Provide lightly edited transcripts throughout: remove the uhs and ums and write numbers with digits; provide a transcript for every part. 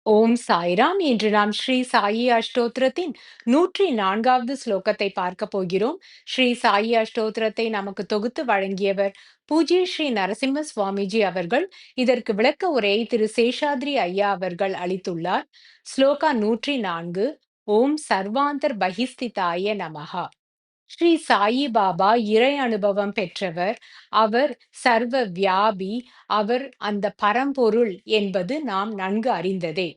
ஓம் சாய்ராம். இன்று நாம் ஸ்ரீ சாயி அஷ்டோத்திரத்தின் 104வது ஸ்லோகத்தை பார்க்க போகிறோம். ஸ்ரீ சாயி அஷ்டோத்திரத்தை நமக்கு தொகுத்து வழங்கியவர் பூஜ்ய ஸ்ரீ நரசிம்ம சுவாமிஜி அவர்கள். இதற்கு விளக்க உரையை திரு சேஷாத்ரி ஐயா அவர்கள் அளித்துள்ளார். ஸ்லோகா 104. ஓம் சர்வாந்தர் பகிஸ்திதாய நமஹா. ஸ்ரீ சாயி பாபா இறை அனுபவம் பெற்றவர். அவர் சர்வ வியாபி. அவர் அந்த பரம்பொருள் என்பது நாம் நன்கு அறிந்ததே.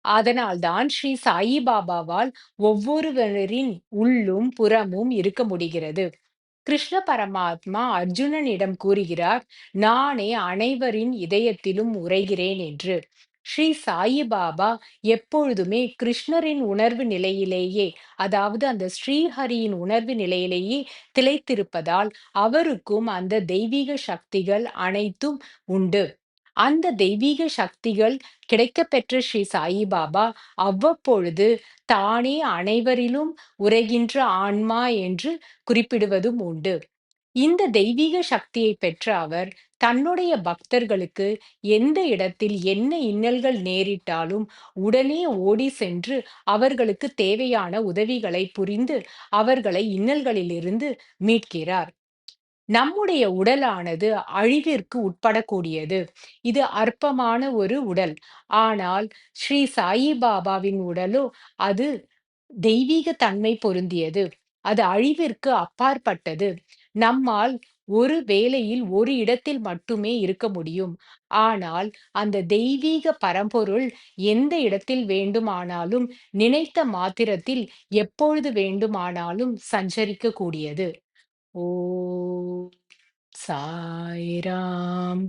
அதனால்தான் ஸ்ரீ சாயி பாபாவால் ஒவ்வொருவரின் உள்ளும் புறமும் இருக்க முடிகிறது. கிருஷ்ண பரமாத்மா அர்ஜுனனிடம் கூறுகிறார், நானே அனைவரின் இதயத்திலும் உறைகிறேன் என்று. ஸ்ரீ சாயி பாபா எப்பொழுதுமே கிருஷ்ணரின் உணர்வு நிலையிலேயே, அதாவது அந்த ஸ்ரீஹரியின் உணர்வு நிலையிலேயே திளைத்திருப்பதால் அவருக்கும் அந்த தெய்வீக சக்திகள் அனைத்தும் உண்டு. அந்த தெய்வீக சக்திகள் கிடைக்கப்பெற்ற ஸ்ரீ சாயி பாபா அவ்வப்பொழுது தானே அனைவரிலும் உறைகின்ற ஆன்மா என்று குறிப்பிடுவதும் உண்டு. இந்த தெய்வீக சக்தியை பெற்ற அவர் தன்னுடைய பக்தர்களுக்கு எந்த இடத்தில் என்ன இன்னல்கள் நேரிட்டாலும் உடனே ஓடி சென்று அவர்களுக்கு தேவையான உதவிகளை புரிந்து அவர்களை இன்னல்களிலிருந்து மீட்கிறார். நம்முடைய உடலானது அழிவிற்கு உட்படக்கூடியது. இது அற்பமான ஒரு உடல். ஆனால் ஸ்ரீ சாயி பாபாவின் உடலோ அது தெய்வீக தன்மை பொருந்தியது. அது அழிவிற்கு அப்பாற்பட்டது. நம்மால் ஒரு வேளையில் ஒரு இடத்தில் மட்டுமே இருக்க முடியும். ஆனால் அந்த தெய்வீக பரம்பொருள் எந்த இடத்தில் வேண்டுமானாலும், நினைத்த மாத்திரத்தில் எப்பொழுது வேண்டுமானாலும் சஞ்சரிக்கக்கூடியது. ஓம் சாய்ராம்.